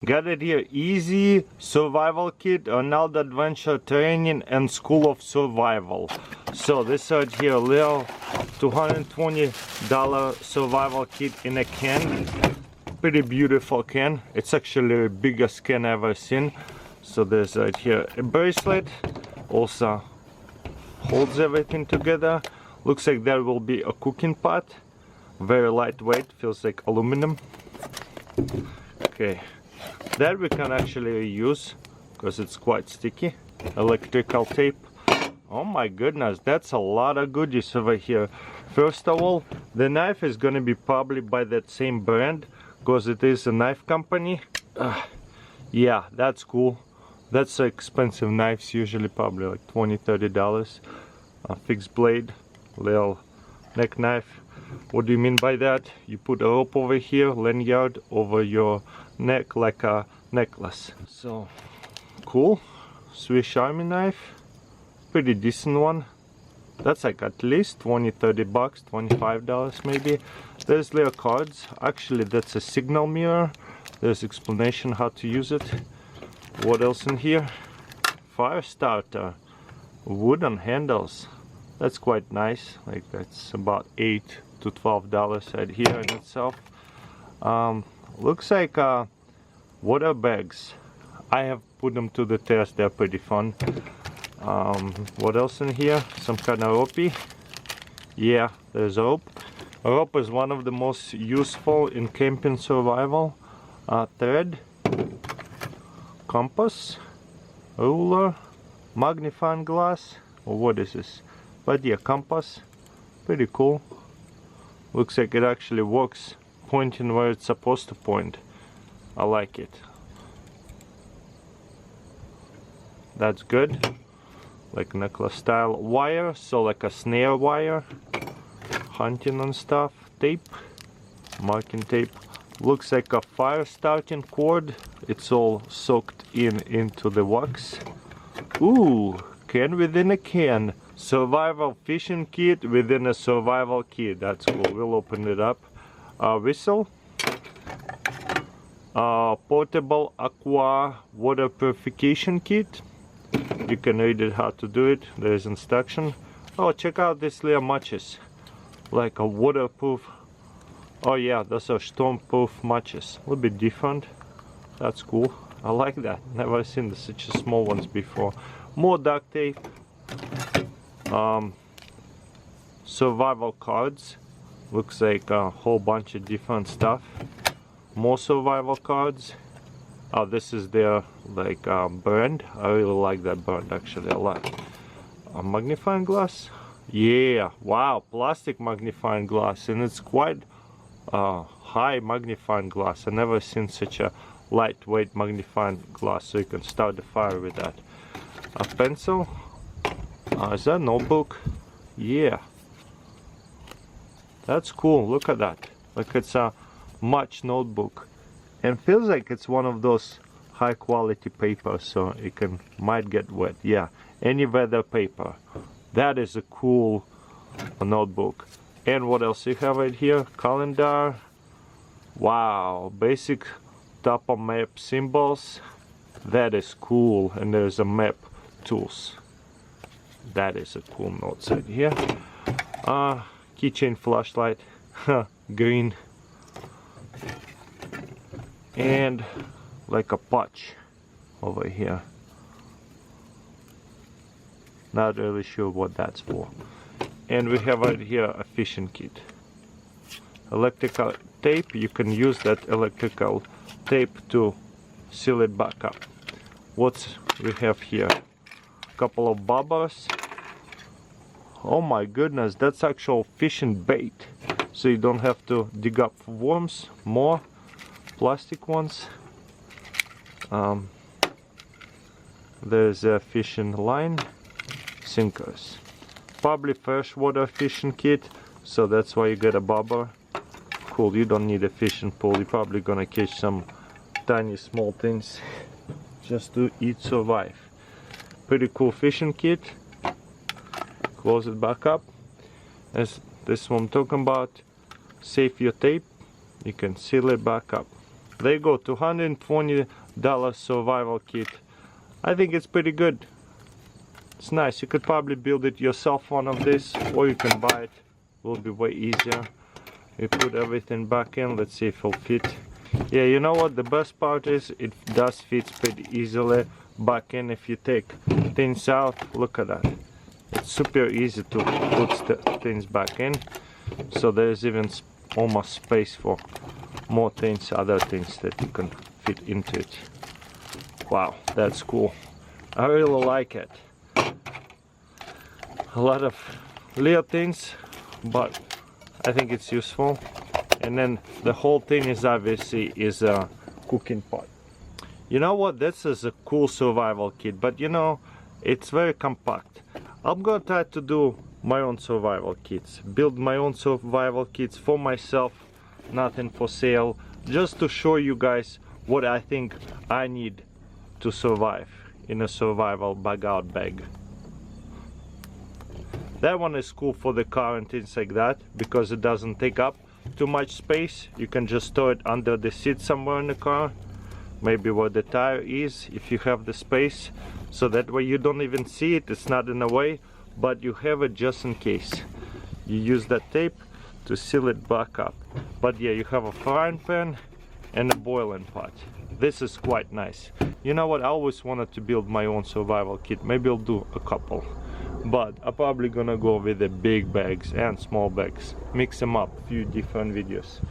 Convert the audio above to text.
Got it here, ESEE survival kit, Arnold Adventure Training and School of Survival. So this right here, little $220 survival kit in a can. Pretty beautiful can. It's actually the biggest can I've ever seen. So there's right here a bracelet, also holds everything together. Looks like there will be a cooking pot. Very lightweight, feels like aluminum. Okay. That we can actually use because it's quite sticky. Electrical tape. Oh my goodness, that's a lot of goodies over here. First of all, the knife is gonna be probably by that same brand because it is a knife company. Yeah, that's cool. That's expensive knives, usually probably like $20–30. A fixed blade, little neck knife. What do you mean by that? You put a rope over here, lanyard over your neck like a necklace. So cool. Swiss Army knife, pretty decent one. That's like at least $20–30, $25 maybe. There's little cards. Actually, that's a signal mirror. There's explanation how to use it. What else in here? Fire starter, wooden handles. That's quite nice. Like that's about $8 to $12 right here in itself. Looks like water bags. I have put them to the test. They're pretty fun. What else in here? Some kind of rope. Yeah, there's a rope. A rope is one of the most useful in camping survival. Thread, compass, ruler, magnifying glass. Or what is this? But yeah, compass. Pretty cool. Looks like it actually works, pointing where it's supposed to point. I like it. That's good. Like necklace style. Wire, so like a snare wire. Hunting and stuff. Tape. Marking tape. Looks like a fire starting cord. It's all soaked into the wax. Ooh, can within a can. Survival fishing kit within a survival kit. That's cool. We'll open it up. Whistle. Portable aqua water purification kit. You can read it how to do it. There's instruction. Oh, check out this little matches. Like a waterproof. Oh yeah, those are storm-proof matches. A little bit different. That's cool. I like that. Never seen such small ones before. More duct tape. Survival cards. Looks like a whole bunch of different stuff. More survival cards. Oh, this is their like brand. I really like that brand actually a lot. A magnifying glass. Yeah, wow, plastic magnifying glass, and it's quite high magnifying glass. I never seen such a lightweight magnifying glass, so you can start the fire with that. A pencil. Is that a notebook? Yeah. That's cool. Look at that. Like it's a Much notebook, and feels like it's one of those high quality papers, so it might get wet. Yeah, any weather paper. That is a cool notebook. And what else you have right here? Calendar. Wow, basic topo map symbols. That is cool. And there's a map tools. That is a cool note right here. Keychain flashlight. Green. And like a patch over here. Not really sure what that's for. And we have right here a fishing kit. Electrical tape. You can use that electrical tape to seal it back up. What we have here? A couple of bobbers. Oh my goodness, that's actual fishing bait. So you don't have to dig up for worms. More plastic ones. There's a fishing line. Sinkers. Probably freshwater fishing kit, so that's why you get a bobber. Cool, you don't need a fishing pole. You're probably gonna catch some tiny small things just to eat, survive. Pretty cool fishing kit. Close it back up. As this one I'm talking about. Save your tape. You can seal it back up. There you go, $220 survival kit. I think it's pretty good. It's nice. You could probably build it yourself, one of this, or you can buy it. Will be way easier. You put everything back in. Let's see if it'll fit. Yeah, you know what the best part is? It does fit pretty easily back in. If you take things out, look at that. It's super easy to put things back in. So there's even almost space for more things, other things that you can fit into it. Wow, that's cool. I really like it. A lot of little things, but I think it's useful. And then the whole thing is obviously is a cooking pot. You know what, this is a cool survival kit, but you know, it's very compact. I'm gonna try to do my own survival kits, build my own survival kits for myself, nothing for sale, just to show you guys what I think I need to survive in a survival bug out bag. That one is cool for the car and things like that, because it doesn't take up too much space. You can just store it under the seat somewhere in the car, maybe where the tire is, if you have the space, so that way you don't even see it, it's not in the way, but you have it just in case. You use that tape to seal it back up. But yeah, you have a frying pan and a boiling pot. This is quite nice. You know what, I always wanted to build my own survival kit. Maybe I'll do a couple, but I'm probably gonna go with the big bags and small bags, mix them up, few different videos.